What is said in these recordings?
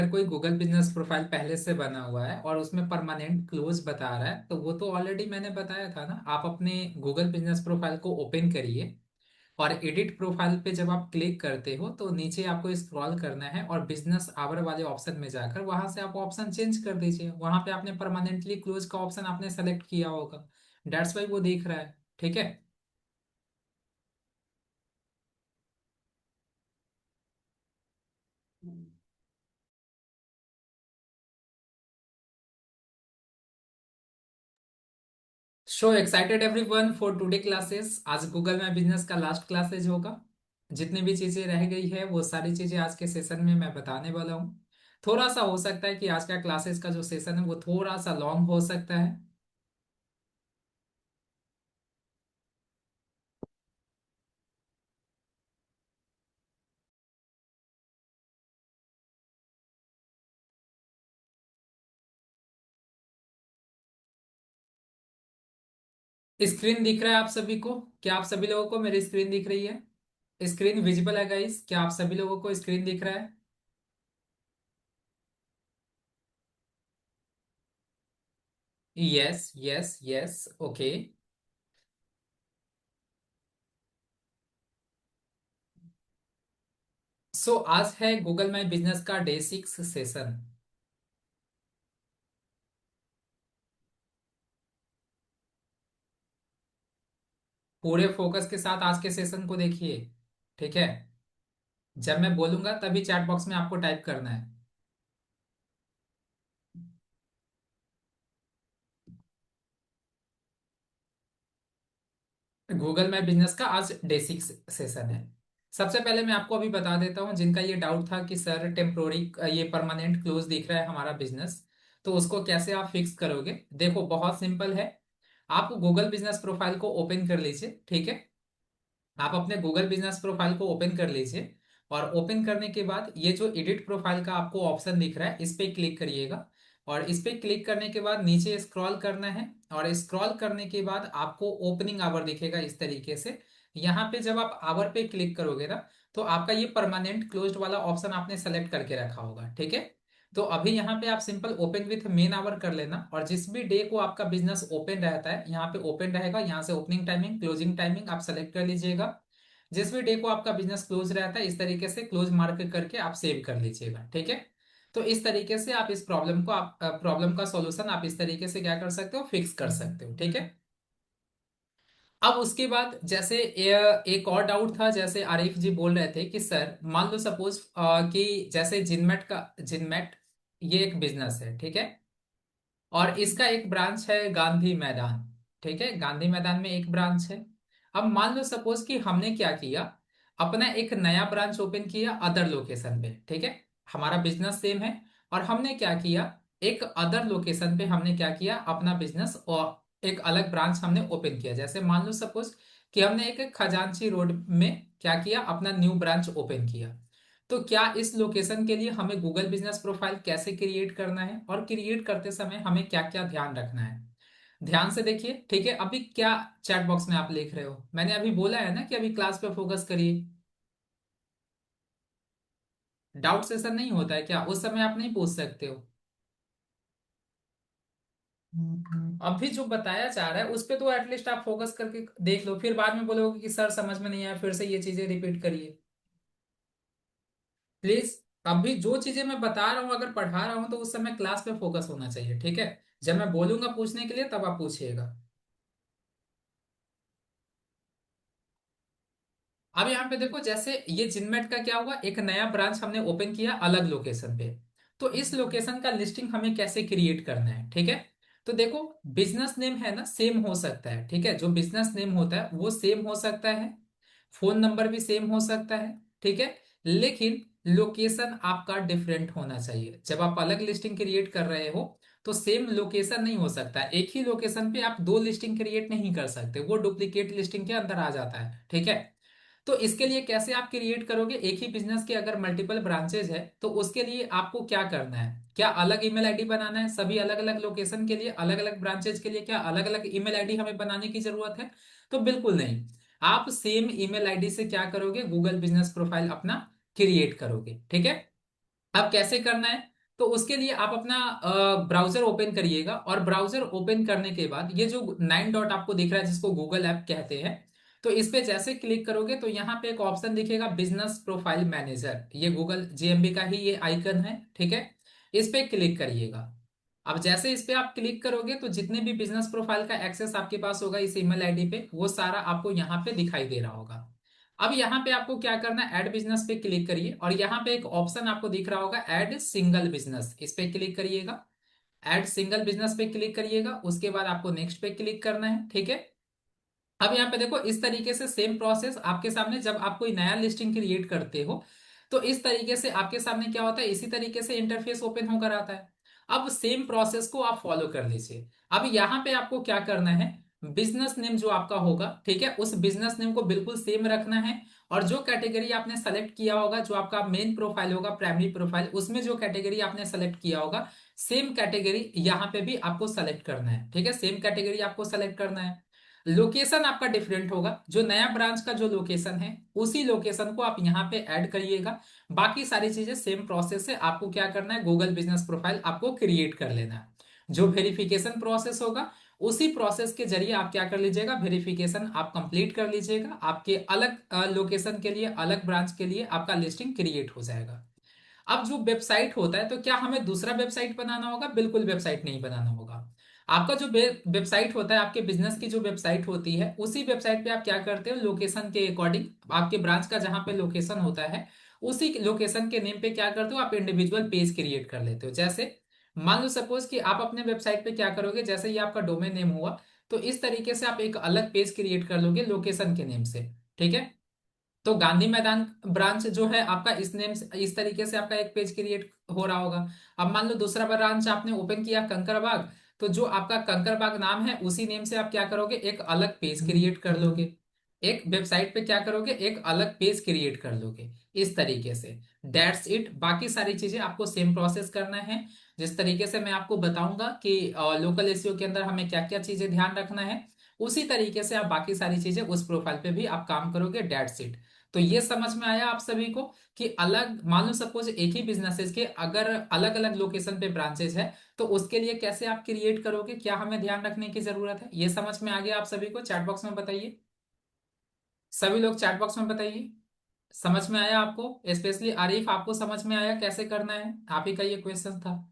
अगर कोई Google business profile पहले से बना हुआ है और उसमें परमानेंट क्लोज बता रहा है, तो वो तो ऑलरेडी मैंने बताया था ना। आप अपने गूगल बिजनेस प्रोफाइल को ओपन करिए और एडिट प्रोफाइल पे जब आप क्लिक करते हो तो नीचे आपको स्क्रॉल करना है और बिजनेस आवर वाले ऑप्शन में जाकर वहां से आप ऑप्शन चेंज कर दीजिए। वहां पे आपने परमानेंटली क्लोज का ऑप्शन आपने सेलेक्ट किया होगा, डेट्स वाई वो दिख रहा है। ठीक है। So excited everyone for today classes. आज गूगल माई बिजनेस का लास्ट क्लासेज होगा। जितनी भी चीजें रह गई है वो सारी चीजें आज के सेशन में मैं बताने वाला हूँ। थोड़ा सा हो सकता है कि आज का क्लासेस का जो सेशन है वो थोड़ा सा लॉन्ग हो सकता है। स्क्रीन दिख रहा है आप सभी को? क्या आप सभी लोगों को मेरी स्क्रीन दिख रही है? स्क्रीन विजिबल है गाइस? क्या आप सभी लोगों को स्क्रीन दिख रहा है? Yes yes yes. ओके। सो आज है गूगल माई बिजनेस का डे 6 सेशन। पूरे फोकस के साथ आज के सेशन को देखिए। ठीक है। जब मैं बोलूंगा तभी चैट बॉक्स में आपको टाइप करना है। गूगल माई बिजनेस का आज डे 6 सेशन है। सबसे पहले मैं आपको अभी बता देता हूँ, जिनका ये डाउट था कि सर टेम्प्रोरी ये परमानेंट क्लोज दिख रहा है हमारा बिजनेस, तो उसको कैसे आप फिक्स करोगे। देखो बहुत सिंपल है। आप गूगल बिजनेस प्रोफाइल को ओपन कर लीजिए। ठीक है। आप अपने गूगल बिजनेस प्रोफाइल को ओपन कर लीजिए और ओपन करने के बाद ये जो एडिट प्रोफाइल का आपको ऑप्शन दिख रहा है इस पे क्लिक करिएगा। और इस पे क्लिक करने के बाद नीचे स्क्रॉल करना है और स्क्रॉल करने के बाद आपको ओपनिंग आवर दिखेगा इस तरीके से। यहाँ पे जब आप आवर पे क्लिक करोगे ना, तो आपका ये परमानेंट क्लोज्ड वाला ऑप्शन आपने सेलेक्ट करके रखा होगा। ठीक है। तो अभी यहाँ पे आप simple open with main hour कर लेना और जिस भी डे को आपका बिजनेस ओपन रहता है यहाँ पे ओपन रहेगा, यहाँ से ओपनिंग टाइमिंग क्लोजिंग टाइमिंग आप सेलेक्ट कर लीजिएगा। जिस भी डे को आपका बिजनेस क्लोज रहता है इस तरीके से क्लोज मार्क करके आप सेव कर लीजिएगा। ठीक है। तो इस तरीके से आप इस प्रॉब्लम को आप प्रॉब्लम का सॉल्यूशन आप इस तरीके से क्या कर सकते हो, फिक्स कर सकते हो। ठीक है। अब उसके बाद जैसे एक और डाउट था, जैसे आरिफ जी बोल रहे थे कि सर मान लो सपोज कि जैसे जिनमेट ये एक बिजनेस है। ठीक है। और इसका एक ब्रांच है गांधी मैदान। ठीक है। गांधी मैदान में एक ब्रांच है। अब मान लो सपोज कि हमने क्या किया, अपना एक नया ब्रांच ओपन किया अदर लोकेशन पे। ठीक है। हमारा बिजनेस सेम है और हमने क्या किया, एक अदर लोकेशन पे हमने क्या किया, अपना बिजनेस और एक अलग ब्रांच हमने ओपन किया। जैसे मान लो सपोज कि हमने एक खजांची रोड में क्या किया, अपना न्यू ब्रांच ओपन किया। तो क्या इस लोकेशन के लिए हमें गूगल बिजनेस प्रोफाइल कैसे क्रिएट करना है और क्रिएट करते समय हमें क्या क्या ध्यान रखना है, ध्यान से देखिए। ठीक है। अभी क्या चैट बॉक्स में आप लिख रहे हो, मैंने अभी बोला है ना कि अभी क्लास पे फोकस करिए। डाउट सेशन नहीं होता है क्या, उस समय आप नहीं पूछ सकते हो? अभी जो बताया जा रहा है उस पे तो एटलीस्ट आप फोकस करके देख लो, फिर बाद में बोलोगे कि सर समझ में नहीं आया, फिर से ये चीजें रिपीट करिए प्लीज। अभी जो चीजें मैं बता रहा हूँ अगर पढ़ा रहा हूँ तो उस समय क्लास पे फोकस होना चाहिए। ठीक है। जब मैं बोलूंगा पूछने के लिए तब आप पूछिएगा। अब यहाँ पे देखो, जैसे ये जिनमेट का क्या हुआ, एक नया ब्रांच हमने ओपन किया अलग लोकेशन पे। तो इस लोकेशन का लिस्टिंग हमें कैसे क्रिएट करना है। ठीक है। तो देखो, बिजनेस नेम है ना सेम हो सकता है। ठीक है। जो बिजनेस नेम होता है वो सेम हो सकता है, फोन नंबर भी सेम हो सकता है। ठीक है। लेकिन लोकेशन आपका डिफरेंट होना चाहिए। जब आप अलग लिस्टिंग क्रिएट कर रहे हो तो सेम लोकेशन नहीं हो सकता। एक ही लोकेशन पे आप दो लिस्टिंग क्रिएट नहीं कर सकते, वो डुप्लीकेट लिस्टिंग के अंदर आ जाता है। ठीक है। तो इसके लिए कैसे आप क्रिएट करोगे, एक ही बिजनेस के अगर मल्टीपल ब्रांचेज है तो उसके लिए आपको क्या करना है, क्या अलग ईमेल आईडी बनाना है सभी अलग अलग लोकेशन के लिए, अलग अलग ब्रांचेज के लिए क्या अलग अलग ईमेल आईडी हमें बनाने की जरूरत है? तो बिल्कुल नहीं। आप सेम ईमेल आईडी से क्या करोगे, गूगल बिजनेस प्रोफाइल अपना क्रिएट करोगे। ठीक है। अब कैसे करना है, तो उसके लिए आप अपना ब्राउजर ओपन करिएगा, और ब्राउजर ओपन करने के बाद ये जो 9 डॉट आपको दिख रहा है जिसको गूगल ऐप कहते हैं, तो इस पे जैसे क्लिक करोगे तो यहाँ पे एक ऑप्शन दिखेगा बिजनेस प्रोफाइल मैनेजर, ये गूगल जीएमबी का ही ये आइकन है, ठीक है। इस पे क्लिक करिएगा। अब जैसे इस पे आप क्लिक करोगे तो जितने भी बिजनेस प्रोफाइल का एक्सेस आपके पास होगा इस ईमेल आईडी पे, वो सारा आपको यहाँ पे दिखाई दे रहा होगा। अब यहाँ पे आपको क्या करना है, ऐड बिजनेस पे क्लिक करिए, और यहाँ पे एक ऑप्शन आपको दिख रहा होगा ऐड सिंगल बिजनेस, इस पे क्लिक करिएगा। ऐड सिंगल बिजनेस पे क्लिक करिएगा, उसके बाद आपको नेक्स्ट पे क्लिक करना है, ठीक है। अब यहाँ पे देखो इस तरीके से सेम प्रोसेस आपके सामने, जब आप कोई नया लिस्टिंग क्रिएट करते हो तो इस तरीके से आपके सामने क्या होता है, इसी तरीके से इंटरफेस ओपन होकर आता है। अब सेम प्रोसेस को आप फॉलो कर लीजिए। अब यहाँ पे आपको क्या करना है, बिजनेस नेम जो आपका होगा, ठीक है, उस बिजनेस नेम को बिल्कुल सेम रखना है। और जो कैटेगरी आपने सेलेक्ट किया होगा, जो आपका मेन प्रोफाइल होगा, प्राइमरी प्रोफाइल, उसमें जो कैटेगरी आपने सेलेक्ट किया होगा, सेम कैटेगरी यहाँ पे भी आपको सेलेक्ट करना है, ठीक है, सेम कैटेगरी आपको सेलेक्ट करना है। लोकेशन आपका डिफरेंट होगा, जो नया ब्रांच का जो लोकेशन है उसी लोकेशन को आप यहाँ पे ऐड करिएगा। बाकी सारी चीजें सेम प्रोसेस है, आपको क्या करना है, गूगल बिजनेस प्रोफाइल आपको क्रिएट कर लेना है। जो वेरिफिकेशन प्रोसेस होगा उसी प्रोसेस के जरिए आप क्या कर लीजिएगा, वेरिफिकेशन आप कंप्लीट कर लीजिएगा, आपके अलग लोकेशन के लिए, अलग ब्रांच के लिए आपका लिस्टिंग क्रिएट हो जाएगा। अब जो वेबसाइट होता है, तो क्या हमें दूसरा वेबसाइट बनाना होगा? बिल्कुल वेबसाइट नहीं बनाना होगा। आपका जो वेबसाइट होता है, आपके बिजनेस की जो वेबसाइट होती है, उसी वेबसाइट पे आप क्या करते हो, लोकेशन के अकॉर्डिंग, आपके ब्रांच का जहां पे लोकेशन होता है उसी लोकेशन के नेम पे क्या करते हो, आप इंडिविजुअल पेज क्रिएट कर लेते हो। जैसे मान लो सपोज कि आप अपने वेबसाइट पे क्या करोगे, जैसे ये आपका डोमेन नेम हुआ, तो इस तरीके से आप एक अलग पेज क्रिएट कर लोगे लोकेशन के नेम से, ठीक है। तो गांधी मैदान ब्रांच जो है आपका, इस नेम से, इस तरीके से आपका एक पेज क्रिएट हो रहा होगा। अब मान लो दूसरा ब्रांच आपने ओपन किया कंकरबाग, तो जो आपका कंकरबाग नाम है उसी नेम से आप क्या करोगे, एक अलग पेज क्रिएट कर लोगे। एक वेबसाइट पे क्या करोगे, एक अलग पेज क्रिएट कर लोगे, इस तरीके से। दैट्स इट, बाकी सारी चीजें आपको सेम प्रोसेस करना है। जिस तरीके से मैं आपको बताऊंगा कि लोकल एसईओ के अंदर हमें क्या क्या चीजें ध्यान रखना है, उसी तरीके से आप बाकी सारी चीजें उस प्रोफाइल पे भी आप काम करोगे। That's it. तो ये समझ में आया आप सभी को कि अलग, मान लो सपोज एक ही बिजनेसेस के अगर अलग अलग लोकेशन पे ब्रांचेस है, तो उसके लिए कैसे आप क्रिएट करोगे, क्या हमें ध्यान रखने की जरूरत है, ये समझ में आ गया आप सभी को? चैट बॉक्स में बताइए, सभी लोग चैट बॉक्स में बताइए, समझ में आया आपको? स्पेशली आरिफ, आपको समझ में आया कैसे करना है? आप ही का ये क्वेश्चन था।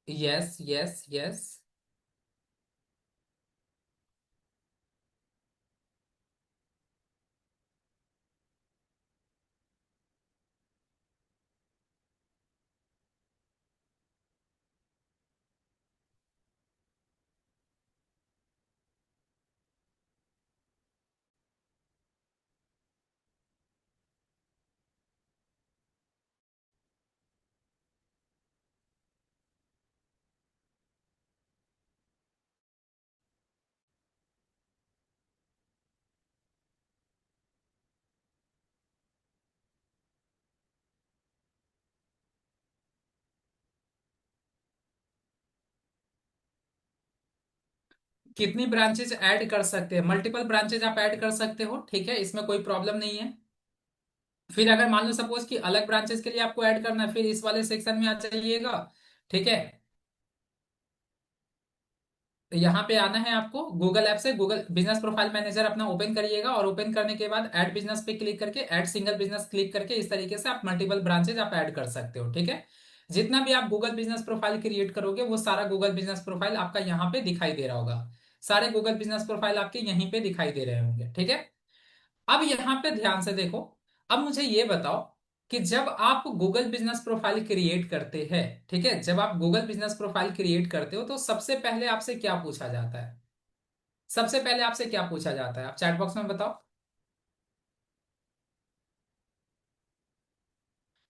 Yes yes yes. कितनी ब्रांचेज ऐड कर सकते हैं? मल्टीपल ब्रांचेज आप ऐड कर सकते हो, ठीक है, इसमें कोई प्रॉब्लम नहीं है। फिर अगर मान लो सपोज कि अलग ब्रांचेस के लिए आपको ऐड करना है, फिर इस वाले सेक्शन में आ जाइएगा, ठीक है। यहाँ पे आना है आपको, गूगल ऐप से गूगल बिजनेस प्रोफाइल मैनेजर अपना ओपन करिएगा, और ओपन करने के बाद ऐड बिजनेस पे क्लिक करके, ऐड सिंगल बिजनेस क्लिक करके, इस तरीके से आप मल्टीपल ब्रांचेज आप ऐड कर सकते हो, ठीक है। जितना भी आप गूगल बिजनेस प्रोफाइल क्रिएट करोगे वो सारा गूगल बिजनेस प्रोफाइल आपका यहाँ पे दिखाई दे रहा होगा। सारे गूगल बिजनेस प्रोफाइल आपके यहीं पे दिखाई दे रहे होंगे, ठीक है। अब यहाँ पे ध्यान से देखो। अब मुझे ये बताओ कि जब आप गूगल बिजनेस प्रोफाइल क्रिएट करते हैं, ठीक है, जब आप गूगल बिजनेस प्रोफाइल क्रिएट करते हो तो सबसे पहले आपसे क्या पूछा जाता है? सबसे पहले आपसे क्या पूछा जाता है, आप चैट बॉक्स में बताओ।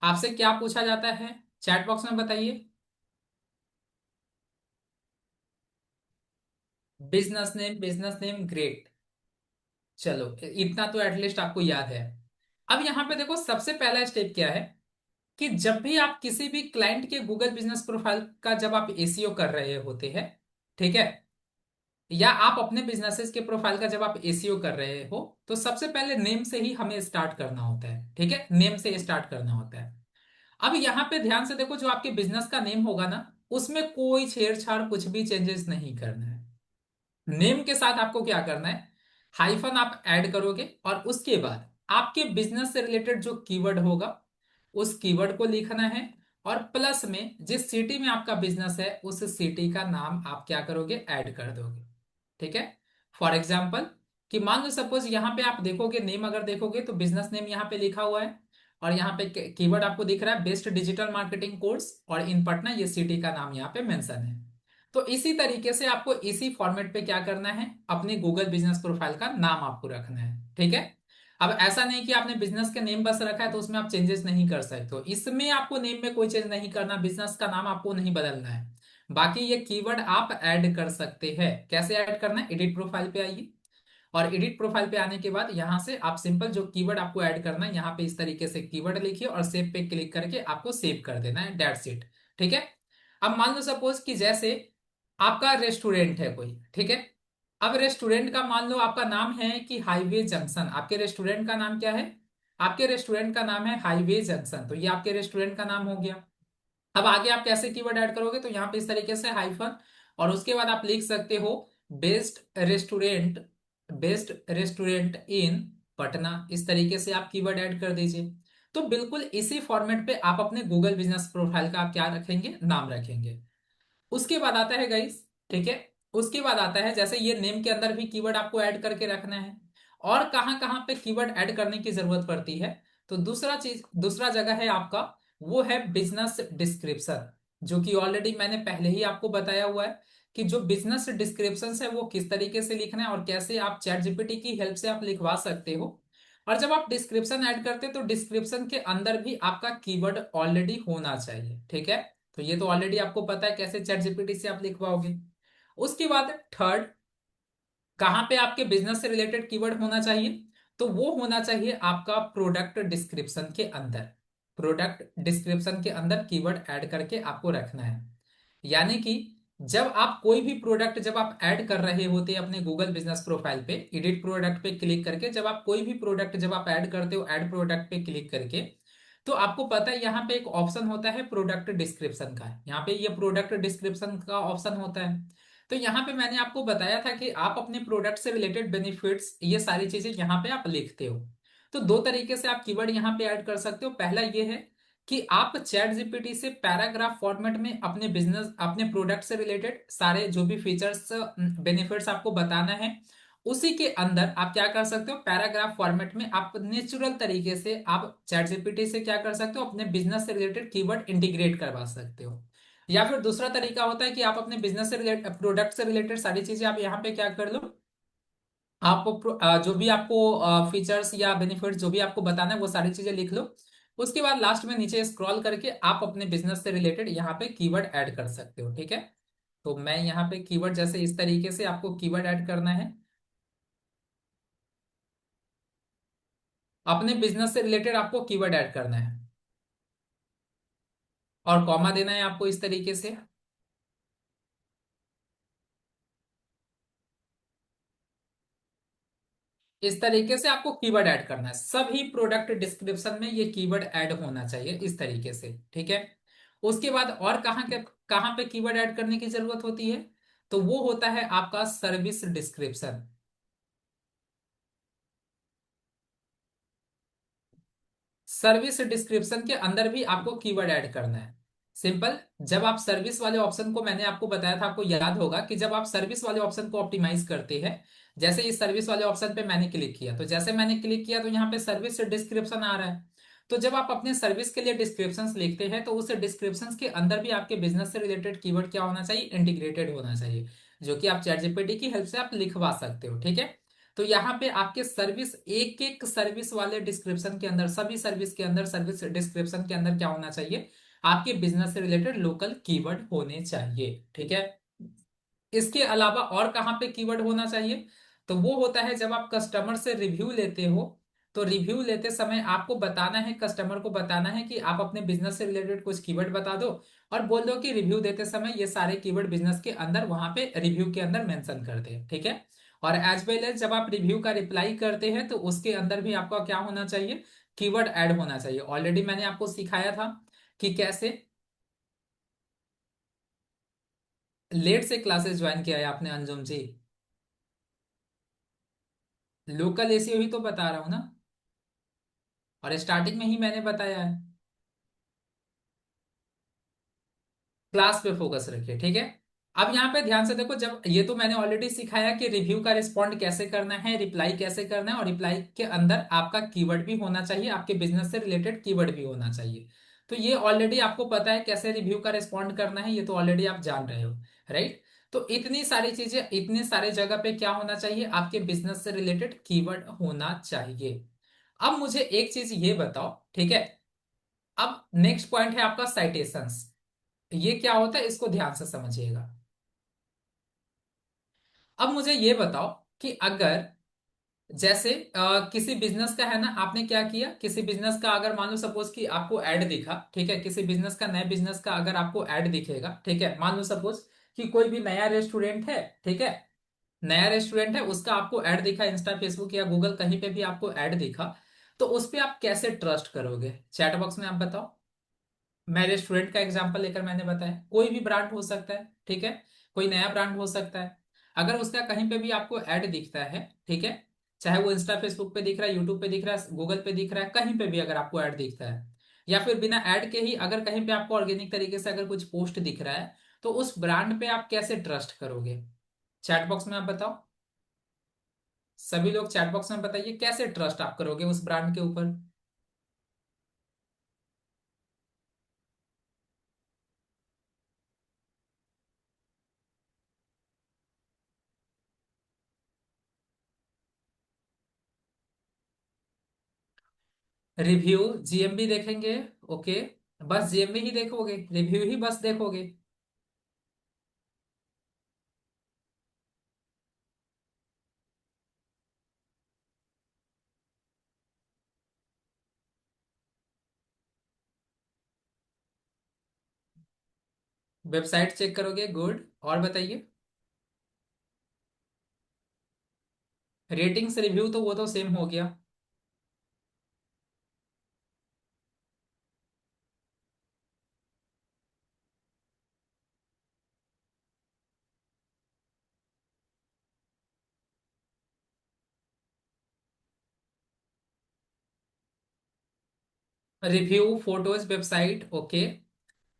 आपसे क्या पूछा जाता है, चैट बॉक्स में बताइए। Business name, great. चलो, इतना तो एटलीस्ट आपको याद है। अब यहाँ पे देखो सबसे पहला स्टेप क्या है, कि जब भी आप किसी भी क्लाइंट के गूगल बिजनेस प्रोफाइल का जब आप एसीओ कर रहे होते हैं, ठीक है, या आप अपने बिजनेसेस के प्रोफाइल का जब आप एसीओ कर रहे हो, तो सबसे पहले नेम से ही हमें स्टार्ट करना होता है। ठीक है, नेम से स्टार्ट करना होता है। अब यहाँ पे ध्यान से देखो, जो आपके बिजनेस का नेम होगा ना, उसमें कोई छेड़छाड़, कुछ भी चेंजेस नहीं करना है। नेम के साथ आपको क्या करना है, हाइफन आप ऐड करोगे, और उसके बाद आपके बिजनेस से रिलेटेड जो कीवर्ड होगा उस कीवर्ड को लिखना है, और प्लस में जिस सिटी में आपका बिजनेस है उस सिटी का नाम आप क्या करोगे, ऐड कर दोगे। ठीक है। फॉर एग्जाम्पल, कि मान लो सपोज यहाँ पे आप देखोगे, नेम अगर देखोगे तो बिजनेस नेम यहाँ पे लिखा हुआ है, और यहाँ पे कीवर्ड आपको दिख रहा है बेस्ट डिजिटल मार्केटिंग कोर्स, और इन पटना ये सिटी का नाम यहाँ पे मेंशन है। तो इसी तरीके से आपको इसी फॉर्मेट पे क्या करना है, अपने गूगल बिजनेस प्रोफाइल का नाम आपको रखना है। ठीक है। अब ऐसा नहीं कि आपने बिजनेस का नेम बस रखा है तो उसमें आप चेंजेस नहीं कर सकते हो, इसमें आपको नेम में कोई चेंज नहीं करना, बिजनेस का नाम आपको नहीं बदलना है। बाकी ये कीवर्ड आप ऐड कर सकते हैं। कैसे ऐड करना है, एडिट प्रोफाइल पे आइए, और एडिट प्रोफाइल पे आने के बाद यहां से आप सिंपल जो कीवर्ड आपको ऐड करना है, यहाँ पे इस तरीके से कीवर्ड लिखिए और सेव पे क्लिक करके आपको सेव कर देना है, दैट्स इट। ठीक है। अब मान लो सपोज कि जैसे आपका रेस्टोरेंट है कोई, ठीक है। अब रेस्टोरेंट का मान लो आपका नाम है कि हाईवे जंक्शन, आपके रेस्टोरेंट का नाम क्या है, आपके रेस्टोरेंट का नाम है हाईवे जंक्शन, तो ये आपके रेस्टोरेंट का नाम हो गया। अब आगे आप कैसे कीवर्ड ऐड करोगे, तो यहाँ पे इस तरीके से हाइफन, और उसके बाद आप लिख सकते हो best restaurant, best restaurant in Patna, इस तरीके से आप कीवर्ड ऐड कर दीजिए। तो बिल्कुल इसी फॉर्मेट पे आप अपने गूगल बिजनेस प्रोफाइल का आप क्या रखेंगे, नाम रखेंगे। उसके बाद आता है गाइस, ठीक है, उसके बाद आता है जैसे ये नेम के अंदर भी कीवर्ड आपको ऐड करके रखना है, और कहाँ कहाँ पे कीवर्ड ऐड करने की जरूरत पड़ती है, तो दूसरा चीज, दूसरा जगह है आपका, वो है बिजनेस डिस्क्रिप्शन, जो कि ऑलरेडी मैंने पहले ही आपको बताया हुआ है कि जो बिजनेस डिस्क्रिप्शन है वो किस तरीके से लिखना है, और कैसे आप चैट जीपीटी की हेल्प से आप लिखवा सकते हो। और जब आप डिस्क्रिप्शन ऐड करते हैं तो डिस्क्रिप्शन के अंदर भी आपका कीवर्ड ऑलरेडी होना चाहिए। ठीक है। तो ये तो ऑलरेडी आपको पता है कैसे चैट जीपीटी से आप लिखवाओगे। उसके बाद थर्ड, कहां पे आपके बिजनेस से रिलेटेड कीवर्ड होना चाहिए, तो वो होना चाहिए आपका प्रोडक्ट डिस्क्रिप्शन के अंदर। प्रोडक्ट डिस्क्रिप्शन के अंदर कीवर्ड ऐड करके आपको रखना है। यानी कि जब आप कोई भी प्रोडक्ट जब आप ऐड कर रहे होते हैं अपने गूगल बिजनेस प्रोफाइल पे, एडिट प्रोडक्ट पे क्लिक करके जब आप कोई भी प्रोडक्ट जब आप ऐड करते हो, ऐड प्रोडक्ट पे क्लिक करके, तो आपको पता है यहाँ पे एक ऑप्शन होता है प्रोडक्ट डिस्क्रिप्शन का, यहाँ पे ये प्रोडक्ट डिस्क्रिप्शन का ऑप्शन होता है। तो यहाँ पे मैंने आपको बताया था कि आप अपने प्रोडक्ट से रिलेटेड बेनिफिट्स, ये सारी चीजें यहाँ पे आप लिखते हो। तो दो तरीके से आप कीवर्ड यहाँ पे ऐड कर सकते हो। पहला ये है कि आप चैट जीपीटी से पैराग्राफ फॉर्मेट में अपने बिजनेस, अपने प्रोडक्ट से रिलेटेड सारे जो भी फीचर्स, बेनिफिट्स आपको बताना है, उसी के अंदर आप क्या कर सकते हो, पैराग्राफ फॉर्मेट में आप नेचुरल तरीके से आप चैट जीपीटी से क्या कर सकते हो, अपने बिजनेस से रिलेटेड कीवर्ड इंटीग्रेट करवा सकते हो। या फिर दूसरा तरीका होता है कि आप अपने बिजनेस से रिलेटेड, प्रोडक्ट से रिलेटेड सारी चीजें आप यहाँ पे क्या कर लो, आप जो भी आपको फीचर्स या बेनिफिट्स जो भी आपको बताना है वो सारी चीजें लिख लो। उसके बाद लास्ट में नीचे स्क्रॉल करके आप अपने बिजनेस से रिलेटेड यहाँ पे कीवर्ड ऐड कर सकते हो। ठीक है। तो मैं यहाँ पे कीवर्ड, जैसे इस तरीके से आपको कीवर्ड ऐड करना है, अपने बिजनेस से रिलेटेड आपको कीवर्ड ऐड करना है, और कॉमा देना है आपको इस तरीके से। इस तरीके से आपको कीवर्ड ऐड करना है, सभी प्रोडक्ट डिस्क्रिप्शन में ये कीवर्ड ऐड होना चाहिए इस तरीके से। ठीक है। उसके बाद और कहाँ पे कीवर्ड ऐड करने की जरूरत होती है, तो वो होता है आपका सर्विस डिस्क्रिप्शन। सर्विस डिस्क्रिप्शन के अंदर भी आपको कीवर्ड ऐड करना है। सिंपल, जब आप सर्विस वाले ऑप्शन को, मैंने आपको बताया था, आपको याद होगा कि जब आप सर्विस वाले ऑप्शन को ऑप्टिमाइज करते हैं, जैसे इस सर्विस वाले ऑप्शन पे मैंने क्लिक किया, तो जैसे मैंने क्लिक किया तो यहाँ पे सर्विस डिस्क्रिप्शन आ रहा है। तो जब आप अपने सर्विस के लिए डिस्क्रिप्शंस लिखते हैं तो उस डिस्क्रिप्शंस के अंदर भी आपके बिजनेस से रिलेटेड कीवर्ड क्या होना चाहिए, इंटीग्रेटेड होना चाहिए, जो कि आप चैट जीपीटी की हेल्प से आप लिखवा सकते हो। ठीक है। तो यहाँ पे आपके सर्विस, एक एक सर्विस वाले डिस्क्रिप्शन के अंदर, सभी सर्विस के अंदर, सर्विस डिस्क्रिप्शन के अंदर क्या होना चाहिए, आपके बिजनेस से रिलेटेड लोकल कीवर्ड होने चाहिए। ठीक है। इसके अलावा और कहाँ पे कीवर्ड होना चाहिए, तो वो होता है जब आप कस्टमर से रिव्यू लेते हो, तो रिव्यू लेते समय आपको बताना है, कस्टमर को बताना है कि आप अपने बिजनेस से रिलेटेड कुछ कीवर्ड बता दो और बोल दो कि रिव्यू देते समय ये सारे कीवर्ड बिजनेस के अंदर वहां पे रिव्यू के अंदर मेंशन कर दे, ठीक है। और एज वेल एज जब आप रिव्यू का रिप्लाई करते हैं तो उसके अंदर भी आपका क्या होना चाहिए, कीवर्ड ऐड होना चाहिए। ऑलरेडी मैंने आपको सिखाया था कि कैसे। लेट से क्लासेस ज्वाइन किया है आपने अंजुम जी? लोकल एसीओ ही तो बता रहा हूँ ना, और स्टार्टिंग में ही मैंने बताया है। क्लास पे फोकस रखिए, ठीक है। अब यहाँ पे ध्यान से देखो, जब ये तो मैंने ऑलरेडी सिखाया कि रिव्यू का रिस्पॉन्ड कैसे करना है, रिप्लाई कैसे करना है, और रिप्लाई के अंदर आपका कीवर्ड भी होना चाहिए, आपके बिजनेस से रिलेटेड कीवर्ड भी होना चाहिए। तो ये ऑलरेडी आपको पता है कैसे रिव्यू का रिस्पॉन्ड करना है, ये तो ऑलरेडी आप जान रहे हो, राइट। तो इतनी सारी चीजें, इतने सारे जगह पे क्या होना चाहिए, आपके बिजनेस से रिलेटेड कीवर्ड होना चाहिए। अब मुझे एक चीज ये बताओ, ठीक है। अब नेक्स्ट पॉइंट है आपका साइटेशंस। ये क्या होता है, इसको ध्यान से समझिएगा। अब मुझे ये बताओ कि अगर जैसे किसी बिजनेस का है ना, आपने क्या किया, किसी बिजनेस का अगर मान लो सपोज कि आपको ऐड दिखा, ठीक है, किसी बिजनेस का, नए बिजनेस का अगर आपको ऐड दिखेगा, ठीक है, मान लो सपोज कि कोई भी नया रेस्टोरेंट है, ठीक है, नया रेस्टोरेंट है, उसका आपको ऐड दिखा, इंस्टा फेसबुक या गूगल कहीं पे भी आपको ऐड दिखा, तो उस पे आप कैसे ट्रस्ट करोगे, चैट बॉक्स में आप बताओ। मैं रेस्टोरेंट का एग्जांपल लेकर मैंने बताया, कोई भी ब्रांड हो सकता है, ठीक है, कोई नया ब्रांड हो सकता है। अगर उसका कहीं पे भी आपको ऐड दिखता है, ठीक है, चाहे वो इंस्टा फेसबुक पे दिख रहा है, यूट्यूब पे दिख रहा है, गूगल पे दिख रहा है, कहीं पे भी अगर आपको ऐड दिखता है, या फिर बिना ऐड के ही अगर कहीं पे आपको ऑर्गेनिक तरीके से अगर कुछ पोस्ट दिख रहा है, तो उस ब्रांड पे आप कैसे ट्रस्ट करोगे, चैट बॉक्स में आप बताओ। सभी लोग चैट बॉक्स में बताइए, कैसे ट्रस्ट आप करोगे उस ब्रांड के ऊपर। रिव्यू, जीएमबी देखेंगे, ओके, बस जीएमबी ही देखोगे, रिव्यू ही बस देखोगे। वेबसाइट चेक करोगे, गुड, और बताइए। रेटिंग्स रिव्यू तो वो तो सेम हो गया। Review, photos, website, okay.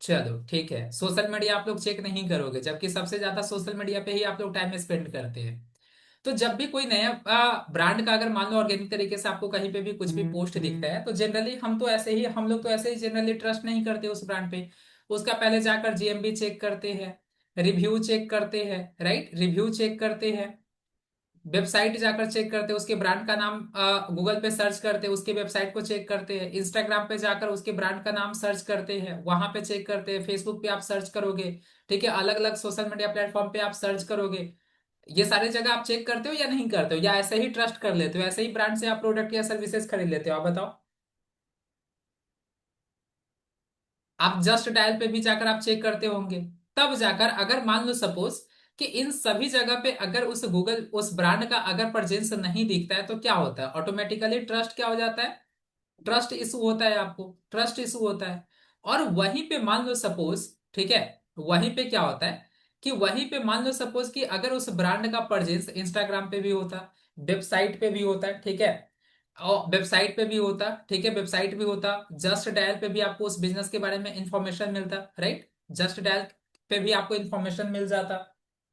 चलो ठीक है, सोशल मीडिया आप लोग चेक नहीं करोगे, जबकि सबसे ज्यादा सोशल मीडिया पे ही आप लोग टाइम स्पेंड करते हैं। तो जब भी कोई नया ब्रांड का अगर मान लो ऑर्गेनिक तरीके से आपको कहीं पे भी कुछ भी पोस्ट दिखता है, तो जनरली हम लोग तो ऐसे ही जनरली ट्रस्ट नहीं करते उस ब्रांड पे। उसका पहले जाकर जीएमबी चेक करते हैं, रिव्यू चेक करते हैं, राइट, रिव्यू चेक करते हैं, वेबसाइट जाकर चेक करते हैं, उसके ब्रांड का नाम गूगल पे सर्च करते हैं, उसके वेबसाइट को चेक करते हैं, इंस्टाग्राम पे जाकर उसके ब्रांड का नाम सर्च करते हैं, वहां पे चेक करते हैं, फेसबुक पे आप सर्च करोगे, ठीक है, अलग अलग सोशल मीडिया प्लेटफॉर्म पे आप सर्च करोगे। ये सारी जगह आप चेक करते हो या नहीं करते हो, या ऐसे ही ट्रस्ट कर लेते हो, ऐसे ही ब्रांड से आप प्रोडक्ट या सर्विसेज खरीद लेते हो, आप बताओ। आप जस्ट डायल पे भी जाकर आप चेक करते होंगे। तब जाकर अगर मान लो सपोज कि इन सभी जगह पे अगर उस गूगल उस ब्रांड का अगर प्रेजेंस नहीं दिखता है, तो क्या होता है, ऑटोमेटिकली ट्रस्ट क्या हो जाता है, ट्रस्ट इशू होता है, आपको ट्रस्ट इशू होता है। और वहीं पे मान लो सपोज, ठीक है, वहीं पे क्या होता है कि वहीं पे मान लो सपोज कि अगर उस ब्रांड का परचेज इंस्टाग्राम पे भी होता, वेबसाइट पे भी होता है, ठीक है, और वेबसाइट पे भी होता, ठीक है, वेबसाइट भी होता, जस्ट डायल पे भी आपको उस बिजनेस के बारे में इंफॉर्मेशन मिलता, राइट, जस्ट डायल पे भी आपको इंफॉर्मेशन मिल जाता,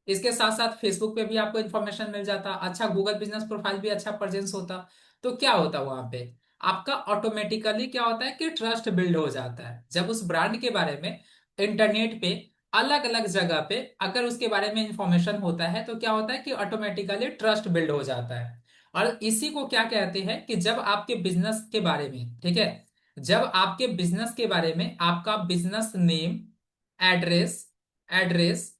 इसके साथ साथ फेसबुक पे भी आपको इंफॉर्मेशन मिल जाता, अच्छा गूगल बिजनेस प्रोफाइल भी अच्छा प्रेजेंस होता। तो क्या होता वहां पे, आपका ऑटोमेटिकली क्या होता है कि ट्रस्ट बिल्ड हो जाता है, जब उस ब्रांड के बारे में इंटरनेट पे अलग अलग जगह पे अगर उसके बारे में इंफॉर्मेशन होता है, तो क्या होता है कि ऑटोमेटिकली ट्रस्ट बिल्ड हो जाता है। और इसी को क्या कहते हैं कि जब आपके बिजनेस के बारे में, ठीक है, जब आपके बिजनेस के बारे में आपका business name, address, address,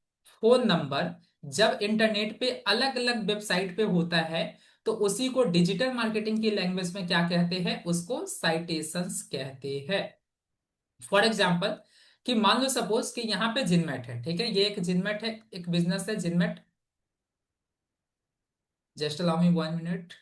phone number जब इंटरनेट पे अलग अलग वेबसाइट पे होता है, तो उसी को डिजिटल मार्केटिंग की लैंग्वेज में क्या कहते हैं, उसको साइटेशंस कहते हैं। फॉर एग्जाम्पल, कि मान लो सपोज कि यहाँ पे जिनमेट है, ठीक है, ये एक जिनमेट है, एक बिजनेस है जिनमेट। Just allow me 1 minute.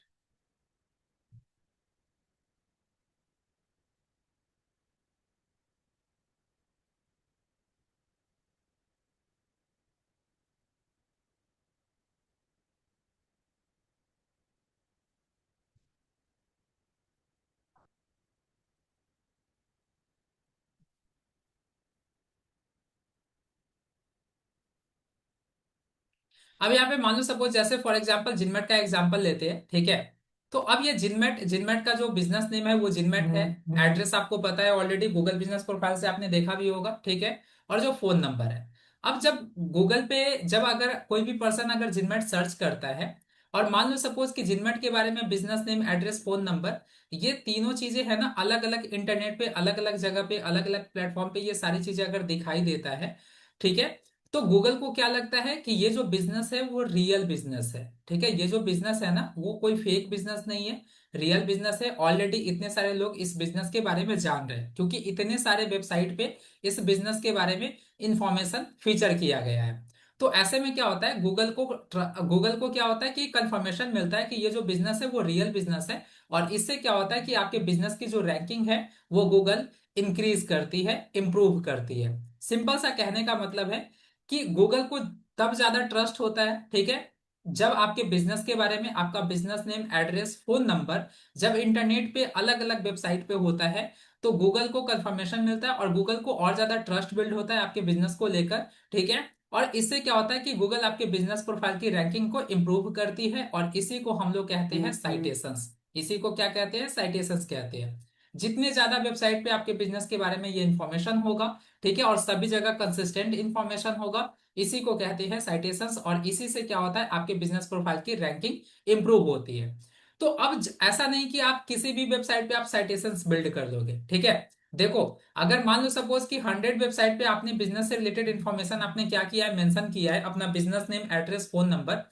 अब यहाँ पे मान लो सपोज, जैसे फॉर एग्जांपल जिनमेट का एग्जांपल लेते हैं, ठीक है। तो अब ये जिनमेट जिनमेट का जो बिजनेस नेम है वो जिनमेट है। एड्रेस आपको पता है ऑलरेडी, गूगल बिजनेस प्रोफाइल से आपने देखा भी होगा, ठीक है। और जो फोन नंबर है, अब जब गूगल पे, जब अगर कोई भी पर्सन अगर जिनमेट सर्च करता है, और मान लो सपोज कि जिनमेट के बारे में business name, address, phone number, ये तीनों चीजें है ना, अलग अलग इंटरनेट पे, अलग अलग जगह पे, अलग अलग प्लेटफॉर्म पे ये सारी चीजें अगर दिखाई देता है, ठीक है, तो गूगल को क्या लगता है कि ये जो बिजनेस है वो रियल बिजनेस है, ठीक है। ये जो बिजनेस है ना वो कोई फेक बिजनेस नहीं है, रियल बिजनेस है। ऑलरेडी इतने सारे लोग इस बिजनेस के बारे में जान रहे हैं, क्योंकि इतने सारे वेबसाइट पे इस बिजनेस के बारे में इंफॉर्मेशन फीचर किया गया है। तो ऐसे में क्या होता है, गूगल को क्या होता है कि कंफर्मेशन मिलता है कि ये जो बिजनेस है वो रियल बिजनेस है। और इससे क्या होता है कि आपके बिजनेस की जो रैंकिंग है वो गूगल इंक्रीज करती है, इंप्रूव करती है। सिंपल सा कहने का मतलब है कि गूगल को तब ज्यादा ट्रस्ट होता है, ठीक है, जब आपके बिजनेस के बारे में, आपका business name, address, phone number जब इंटरनेट पे अलग अलग वेबसाइट पे होता है, तो गूगल को कंफर्मेशन मिलता है और गूगल को और ज्यादा ट्रस्ट बिल्ड होता है आपके बिजनेस को लेकर, ठीक है। और इससे क्या होता है कि गूगल आपके बिजनेस प्रोफाइल की रैंकिंग को इंप्रूव करती है, और इसी को हम लोग कहते हैं साइटेशंस। इसी को क्या कहते हैं, साइटेशंस कहते हैं। जितने ज्यादा वेबसाइट पे आपके बिजनेस के बारे में ये इंफॉर्मेशन होगा, ठीक है, और सभी जगह कंसिस्टेंट इंफॉर्मेशन होगा, इसी को कहते हैं साइटेशंस। और इसी से क्या होता है, आपके बिजनेस प्रोफाइल की रैंकिंग इंप्रूव होती है। तो अब ऐसा नहीं कि आप किसी भी वेबसाइट पे आप साइटेशंस बिल्ड कर दोगे, ठीक है। देखो, अगर मान लो सपोज कि 100 वेबसाइट पे आपने बिजनेस से रिलेटेड इंफॉर्मेशन आपने क्या किया है, मेंशन किया है अपना business name, address, phone number,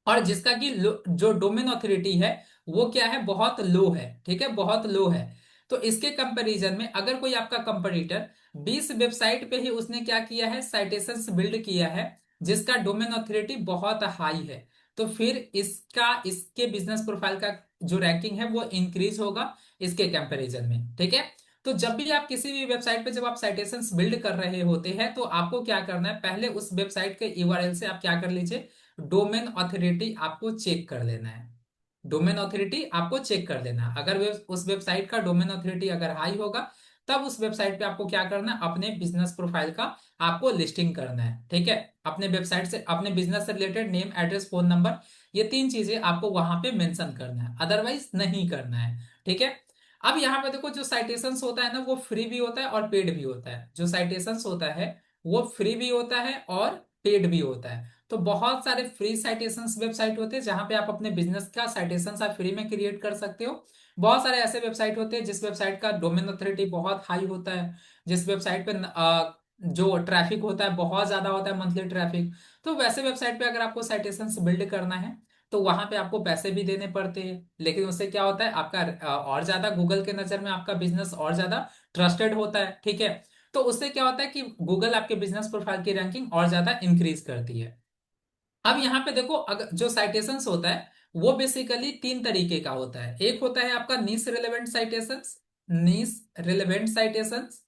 और जिसका कि जो डोमेन ऑथोरिटी है वो क्या है, बहुत लो है, ठीक है, बहुत लो है। तो इसके कंपैरिजन में अगर कोई आपका कंपटीटर 20 वेबसाइट पे ही उसने क्या किया है, साइटेशंस बिल्ड किया है, जिसका डोमेन ऑथोरिटी बहुत हाई है, तो फिर इसके बिजनेस प्रोफाइल का जो रैंकिंग है वो इंक्रीज होगा इसके कंपैरिजन में, ठीक है। तो जब भी आप किसी भी वेबसाइट पे जब आप साइटेशंस बिल्ड कर रहे होते हैं, तो आपको क्या करना है, पहले उस वेबसाइट के यूआरएल से आप क्या कर लीजिए, डोमेन ऑथोरिटी आपको चेक कर लेना है। डोमेन ऑथोरिटी आपको चेक कर लेना है, अगर उस वेबसाइट का डोमेन ऑथोरिटी अगर हाई होगा, तब उस वेबसाइट पे आपको क्या करना है, अपने बिजनेस प्रोफाइल का आपको लिस्टिंग करना है, ठीक है। अपने वेबसाइट से, अपने बिजनेस से related name, address, phone number, ये तीन चीजें आपको वहां पे मेंशन करना है, अदरवाइज नहीं करना है, ठीक है। अब यहाँ पे देखो, जो साइटेशंस होता है ना वो फ्री भी होता है और पेड भी होता है। जो साइटेशंस होता है वो फ्री भी होता है और पेड भी होता है। तो बहुत सारे फ्री साइटेशंस वेबसाइट होते हैं जहां पे आप अपने बिजनेस का साइटेशंस आप फ्री में क्रिएट कर सकते हो। बहुत सारे ऐसे वेबसाइट होते हैं जिस वेबसाइट का डोमेन अथॉरिटी बहुत हाई होता है, जिस वेबसाइट पे जो ट्रैफिक होता है बहुत ज्यादा होता है, मंथली ट्रैफिक। तो वैसे वेबसाइट पे अगर आपको साइटेशंस बिल्ड करना है, तो वहां पे आपको पैसे भी देने पड़ते हैं, लेकिन उससे क्या होता है, आपका और ज्यादा गूगल के नजर में आपका बिजनेस और ज्यादा ट्रस्टेड होता है, ठीक है। तो उससे क्या होता है कि गूगल आपके बिजनेस प्रोफाइल की रैंकिंग और ज्यादा इंक्रीज करती है। अब यहाँ पे देखो, अगर जो साइटेशंस होता है वो बेसिकली तीन तरीके का होता है। एक होता है आपका नीश रिलेवेंट साइटेशंस, नीश रिलेवेंट साइटेशंस।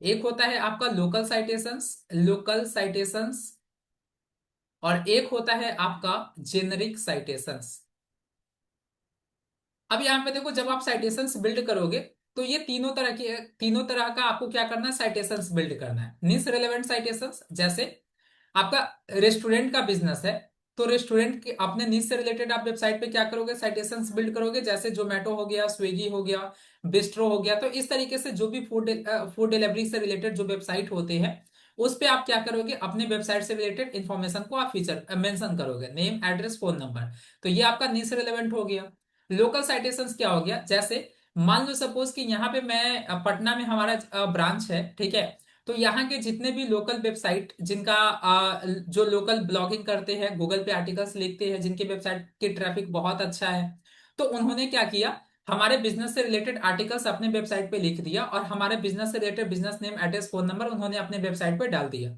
एक होता है आपका लोकल साइटेशंस, और एक होता है आपका जेनरिक साइटेशंस। अब यहाँ पे देखो, जब आप साइटेशंस बिल्ड करोगे, तो ये तीनों तरह का आपको क्या करना है, साइटेशंस बिल्ड करना है। नीश रिलेवेंट साइटेशंस, जैसे आपका रेस्टोरेंट का बिजनेस है, तो रेस्टोरेंट के अपने नीश से रिलेटेड आप वेबसाइट पे क्या करोगे, साइटेशंस बिल्ड करोगे, जैसे जोमेटो हो गया, स्विगी हो गया, बिस्ट्रो हो गया। तो इस तरीके से जो भी फूड डिलीवरी से रिलेटेड जो वेबसाइट होते हैं, उस पे आप क्या करोगे, अपने वेबसाइट से रिलेटेड इंफॉर्मेशन को आप फीचर मेंशन करोगे, नेम, एड्रेस, फोन नंबर। तो ये आपका नीश रिलेवेंट हो गया। लोकल साइटेशंस क्या हो गया, जैसे मान लो सपोज कि यहाँ पे मैं पटना में हमारा ब्रांच है, ठीक है। तो यहाँ के जितने भी लोकल वेबसाइट जिनका जो लोकल ब्लॉगिंग करते हैं, गूगल पे आर्टिकल्स लिखते हैं, जिनके वेबसाइट की ट्रैफिक बहुत अच्छा है, तो उन्होंने क्या किया, हमारे बिजनेस से रिलेटेड आर्टिकल्स अपने वेबसाइट पे लिख दिया, और हमारे बिजनेस से related business name, address, phone number उन्होंने अपने वेबसाइट पे डाल दिया।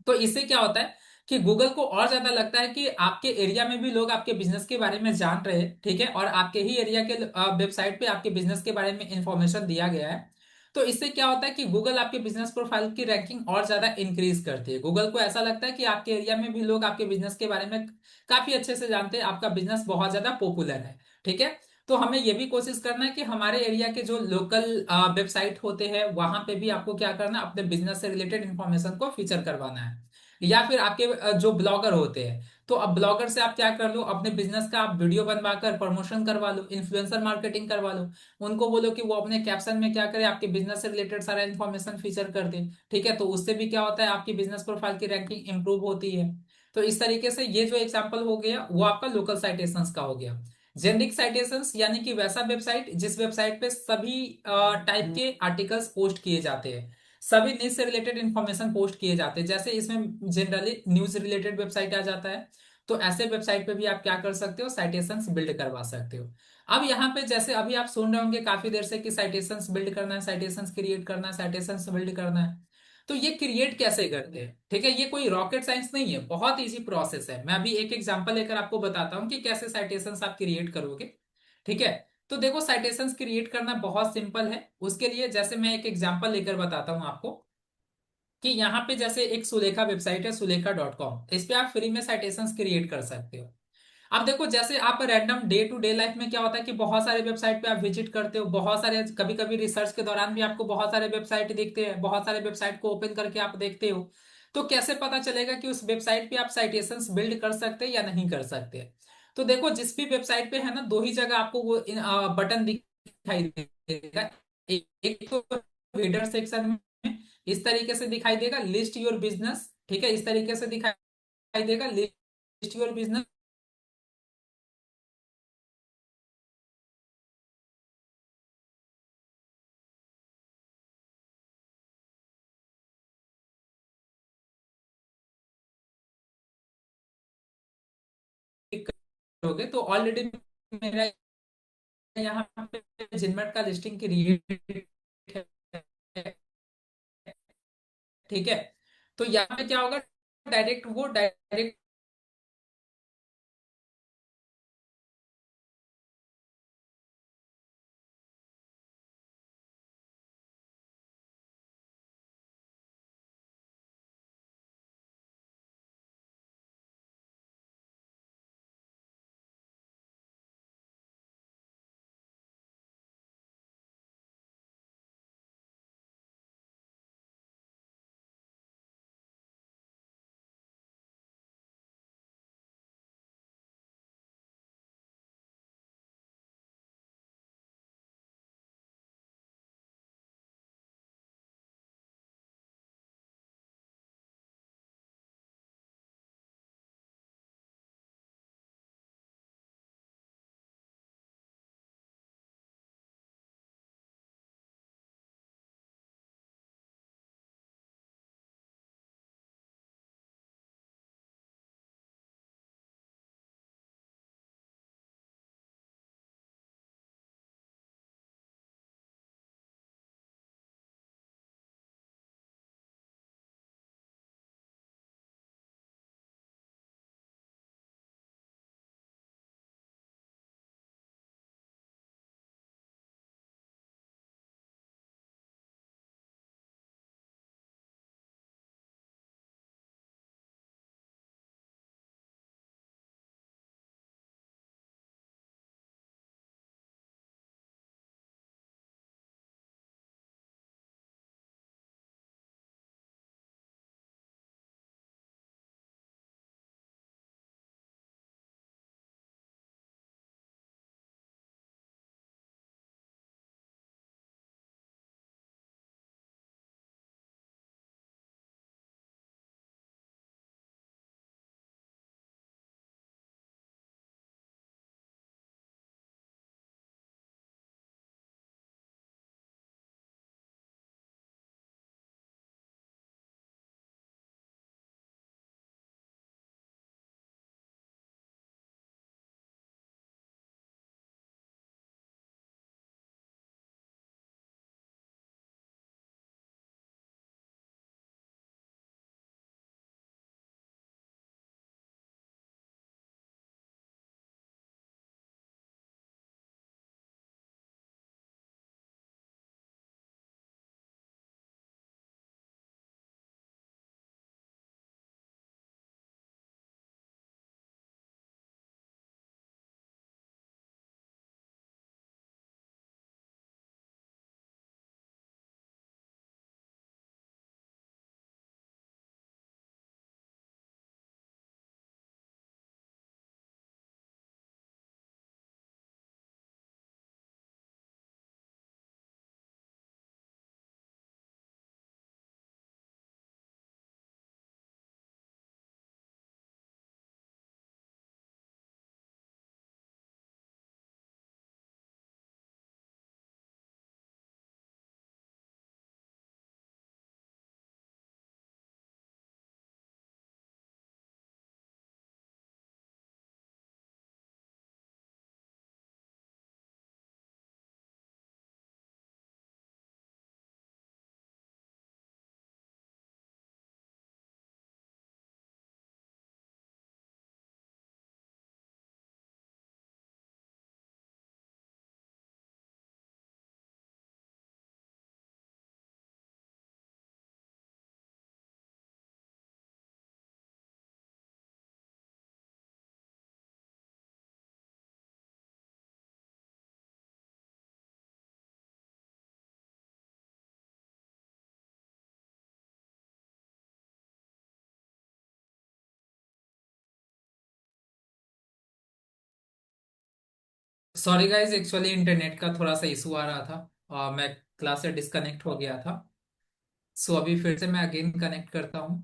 तो इससे क्या होता है कि गूगल को और ज्यादा लगता है कि आपके एरिया में भी लोग आपके बिजनेस के बारे में जान रहे हैं, ठीक है, और आपके ही एरिया के वेबसाइट पे आपके बिजनेस के बारे में इंफॉर्मेशन दिया गया है। तो इससे क्या होता है कि गूगल आपके बिजनेस प्रोफाइल की रैंकिंग और ज्यादा इंक्रीज करती है। गूगल को ऐसा लगता है कि आपके एरिया में भी लोग आपके बिजनेस के बारे में काफी अच्छे से जानते हैं, आपका बिजनेस बहुत ज्यादा पॉपुलर है, ठीक है। तो हमें यह भी कोशिश करना है कि हमारे एरिया के जो लोकल वेबसाइट होते हैं वहां पे भी आपको क्या करना है, अपने बिजनेस से रिलेटेड इंफॉर्मेशन को फीचर करवाना है। या फिर आपके जो ब्लॉगर होते हैं, तो अब ब्लॉगर से आप क्या कर लो, अपने बिजनेस का आप वीडियो बनवाकर प्रमोशन करवा लो, इन्फ्लुएंसर मार्केटिंग करवा लो। उनको बोलो कि वो अपने कैप्शन में क्या करे, आपके बिजनेस से रिलेटेड सारा इन्फॉर्मेशन फीचर कर दे, ठीक है। तो उससे भी क्या होता है, आपकी बिजनेस प्रोफाइल की रैंकिंग इंप्रूव होती है। तो इस तरीके से ये जो एग्जाम्पल हो गया वो आपका लोकल साइटेशंस का हो गया। जेनरिक साइटेशंस यानी कि वैसा वेबसाइट जिस वेबसाइट पे सभी टाइप के आर्टिकल्स पोस्ट किए जाते हैं, सभी न्यूज से रिलेटेड इंफॉर्मेशन पोस्ट किए जाते हैं, जैसे इसमें जनरली न्यूज रिलेटेड वेबसाइट आ जाता है। तो ऐसे वेबसाइट पे भी आप क्या कर सकते हो, साइटेशंस बिल्ड करवा सकते हो। अब यहाँ पे जैसे अभी आप सुन रहे होंगे काफी देर से कि साइटेशंस बिल्ड करना है, साइटेशंस क्रिएट करना है, साइटेशंस बिल्ड करना है। तो ये क्रिएट कैसे करते हैं, ठीक है, ये कोई रॉकेट साइंस नहीं है, बहुत इजी प्रोसेस है। मैं अभी एक एग्जांपल लेकर आपको बताता हूँ कि कैसे साइटेशंस आप क्रिएट करोगे, ठीक है। तो देखो, साइटेशंस क्रिएट करना बहुत सिंपल है। उसके लिए जैसे मैं एक एग्जांपल लेकर बताता हूँ आपको कि यहाँ पे जैसे एक सुलेखा वेबसाइट है, सुलेखा.com, इस पे आप फ्री में साइटेशंस क्रिएट कर सकते हो। अब देखो, जैसे आप random day to day life में क्या होता है कि बहुत सारे वेबसाइट पे आप विजिट करते हो, बहुत सारे, कभी कभी रिसर्च के दौरान भी आपको बहुत सारे वेबसाइट दिखते हैं, बहुत सारे वेबसाइट को ओपन करके आप देखते हो। तो कैसे पता चलेगा कि उस वेबसाइट पे आप साइटेशंस बिल्ड कर सकते हैं या नहीं कर सकते। तो देखो, जिस भी वेबसाइट पे है ना, दो ही जगह आपको वो बटन दिखाई देगा। एक तो हेडर सेक्शन में इस तरीके से दिखाई देगा, लिस्ट योर बिजनेस, ठीक है, इस तरीके से दिखाई देगा, लिस्ट योर बिजनेस। करोगे तो ऑलरेडी मेरा यहाँ पे जिनमेट का लिस्टिंग क्रिएट है, ठीक है। तो यहाँ पे क्या होगा, direct sorry guys, actually internet का थोड़ा सा इशू आ रहा था और मैं क्लास से डिस्कनेक्ट हो गया था। सो अभी फिर से मैं अगेन कनेक्ट करता हूँ।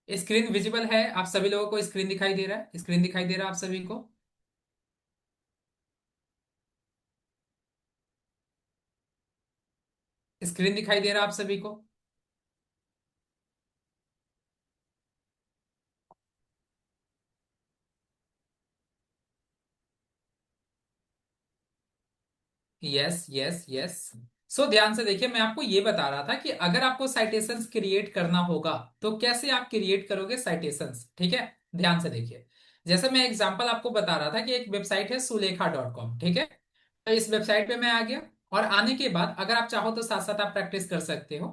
स्क्रीन विजिबल है? आप सभी लोगों को स्क्रीन दिखाई दे रहा है? स्क्रीन दिखाई दे रहा है आप सभी को? स्क्रीन दिखाई दे रहा है आप सभी को? Yes yes yes. सो ध्यान से देखिए, मैं आपको ये बता रहा था कि अगर आपको साइटेशंस क्रिएट करना होगा तो कैसे आप क्रिएट करोगे साइटेशंस, ठीक है? ध्यान से देखिए। जैसे मैं एग्जांपल आपको बता रहा था कि एक वेबसाइट है सुलेखा.com, ठीक है? तो इस वेबसाइट पे मैं आ गया। और आने के बाद अगर आप चाहो तो साथ साथ आप प्रैक्टिस कर सकते हो।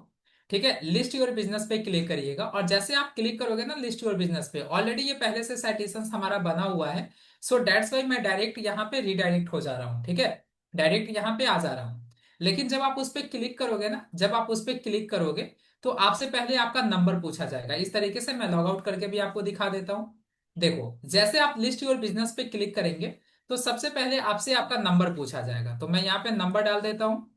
ठीक है, लिस्ट योर बिजनेस पे क्लिक करिएगा और जैसे आप क्लिक करोगे ना लिस्ट योर बिजनेस पे, ऑलरेडी ये पहले से साइटेशंस हमारा बना हुआ है। सो दैट्स वाई मैं डायरेक्ट यहाँ पे रिडायरेक्ट हो जा रहा हूँ, ठीक है? डायरेक्ट यहाँ पे आ जा रहा हूँ। लेकिन जब आप उस पर क्लिक करोगे ना, जब आप उस पर क्लिक करोगे तो आपसे पहले आपका नंबर पूछा जाएगा। इस तरीके से मैं लॉग आउट करके भी आपको दिखा देता हूँ। देखो, जैसे आप लिस्ट योर बिजनेस पे क्लिक करेंगे तो सबसे पहले आपसे आपका नंबर पूछा जाएगा। तो मैं यहाँ पे नंबर डाल देता हूँ।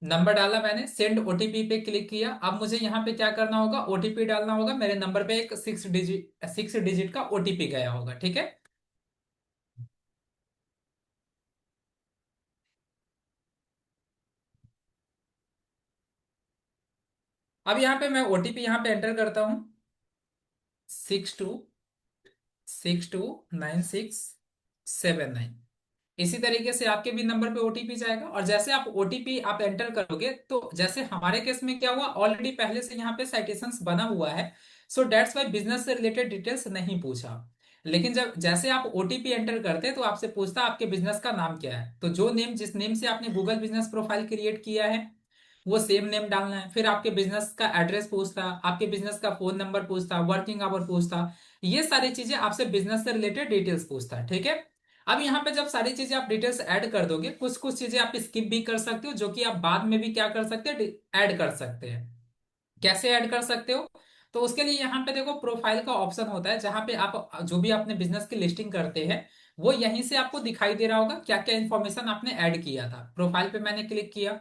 नंबर डाला मैंने, सेंड ओटीपी पे क्लिक किया। अब मुझे यहाँ पे क्या करना होगा, ओटीपी डालना होगा। मेरे नंबर पे एक 6 डिजिट का ओटीपी गया होगा, ठीक है? अब यहाँ पे मैं ओटीपी यहाँ पे एंटर करता हूँ। 626296 7 9। इसी तरीके से आपके भी नंबर पे ओटीपी जाएगा और जैसे आप ओटीपी आप एंटर करोगे तो जैसे हमारे केस में क्या हुआ, ऑलरेडी पहले से यहाँ पे साइटेशंस बना हुआ है। सो दैट्स वाई बिजनेस से रिलेटेड डिटेल्स नहीं पूछा। लेकिन जब जैसे आप ओटीपी एंटर करते तो आपसे पूछता आपके बिजनेस का नाम क्या है। तो जो नेम जिस नेम से आपने गूगल बिजनेस प्रोफाइल क्रिएट किया है वो सेम नेम डालना है। फिर आपके बिजनेस का एड्रेस पूछता, आपके बिजनेस का फोन नंबर पूछता, वर्किंग आवर पूछता। ये सारी चीजें आपसे बिजनेस से रिलेटेड डिटेल्स पूछता है, ठीक है? अब यहाँ पे जब सारी चीजें आप डिटेल्स ऐड कर दोगे, कुछ कुछ चीजें आप स्किप भी कर सकते हो जो कि आप बाद में भी क्या कर सकते हैं, ऐड कर सकते हैं। कैसे ऐड कर सकते हो? तो उसके लिए यहाँ पे देखो प्रोफाइल का ऑप्शन होता है जहां पे आप जो भी अपने बिजनेस की लिस्टिंग करते हैं वो यहीं से आपको दिखाई दे रहा होगा क्या क्या इन्फॉर्मेशन आपने ऐड किया था। प्रोफाइल पे मैंने क्लिक किया।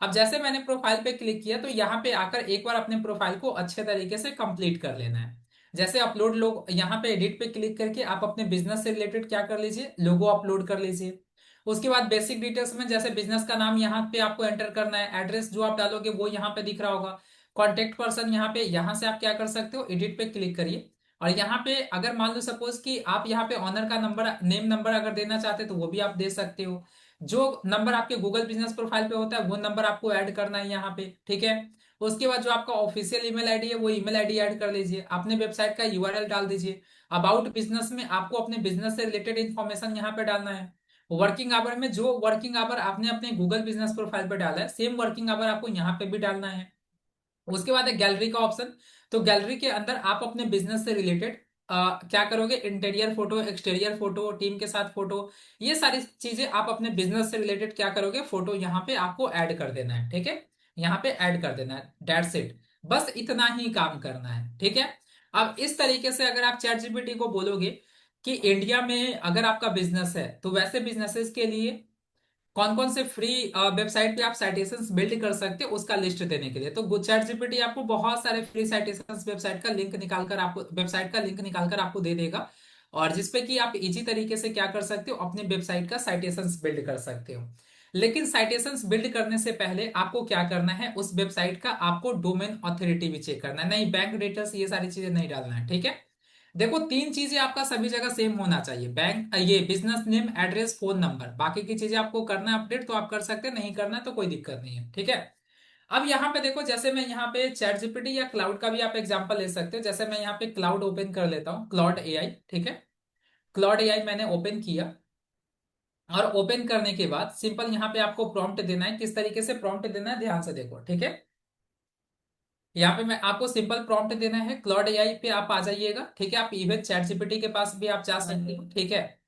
अब जैसे मैंने प्रोफाइल पे क्लिक किया तो यहाँ पे आकर एक बार अपने प्रोफाइल को अच्छे तरीके से कंप्लीट कर लेना है। जैसे अपलोड लोग, यहाँ पे एडिट पे क्लिक करके आप अपने बिजनेस से रिलेटेड क्या कर लीजिए, लोगो अपलोड कर लीजिए। उसके बाद बेसिक डिटेल्स में जैसे बिजनेस का नाम यहाँ पे आपको एंटर करना है, एड्रेस जो आप डालोगे वो यहाँ पे दिख रहा होगा। कॉन्टेक्ट पर्सन यहाँ पे, यहाँ से आप क्या कर सकते हो, एडिट पे क्लिक करिए। और यहाँ पे अगर मान लो सपोज कि आप यहाँ पे ऑनर का नंबर, नेम नंबर अगर देना चाहते हो तो वो भी आप दे सकते हो। जो नंबर आपके गूगल बिजनेस प्रोफाइल पे होता है वो नंबर आपको ऐड करना है यहाँ पे, ठीक है? उसके बाद जो आपका ऑफिशियल ईमेल आईडी है वो ईमेल आईडी ऐड कर लीजिए। अपने वेबसाइट का यूआरएल डाल दीजिए। अबाउट बिजनेस में आपको अपने बिजनेस से रिलेटेड इन्फॉर्मेशन यहाँ पे डालना है। वर्किंग आवर में जो वर्किंग आवर आपने अपने गूगल बिजनेस प्रोफाइल पे डाला है सेम वर्किंग आवर आपको यहाँ पे भी डालना है। उसके बाद है गैलरी का ऑप्शन। तो गैलरी के अंदर आप अपने बिजनेस से रिलेटेड क्या करोगे, interior photo, exterior photo, team के साथ फोटो, ये सारी चीजें आप अपने बिजनेस से रिलेटेड क्या करोगे, फोटो यहाँ पे आपको ऐड कर देना है, ठीक है? यहाँ पे ऐड कर देना है, दैट्स इट। बस इतना ही काम करना है, ठीक है? अब इस तरीके से अगर आप चैट जीपीटी को बोलोगे कि इंडिया में अगर आपका बिजनेस है तो वैसे बिजनेसेस के लिए कौन कौन से फ्री वेबसाइट पे आप साइटेशंस बिल्ड कर सकते हो उसका लिस्ट देने के लिए, तो चैट जीपीटी आपको बहुत सारे फ्री साइटेशंस वेबसाइट का लिंक निकाल कर आपको दे देगा। और जिसपे कि आप इजी तरीके से क्या कर सकते हो, अपने वेबसाइट का साइटेशंस बिल्ड कर सकते हो। लेकिन साइटेशंस बिल्ड करने से पहले आपको क्या करना है, उस वेबसाइट का आपको डोमेन ऑथोरिटी भी चेक करना है, नहीं बैंक डिटेल्स ये सारी चीजें नहीं डालना है, ठीक है? देखो, तीन चीजें आपका सभी जगह सेम होना चाहिए, बैंक, ये business name, address, phone number. बाकी की चीजें आपको करना है अपडेट तो आप कर सकते हैं, नहीं करना है तो कोई दिक्कत नहीं है, ठीक है? अब यहाँ पे देखो, जैसे मैं यहाँ पे चैट जीपीटी या क्लाउड का भी आप एग्जांपल ले सकते हो। जैसे मैं यहाँ पे क्लाउड ओपन कर लेता हूँ, क्लाउड एआई, ठीक है? क्लाउड एआई मैंने ओपन किया। और ओपन करने के बाद सिंपल यहाँ पे आपको प्रॉम्प्ट देना है। किस तरीके से प्रॉम्प्ट देना है, ध्यान से देखो, ठीक है? यहाँ पे मैं आपको सिंपल प्रॉम्प्ट देना है, क्लाउड एआई पे आप आ जाइएगा, ठीक है? आप इवन चैट जीपीटी के पास भी आप जा सकते हो, ठीक है?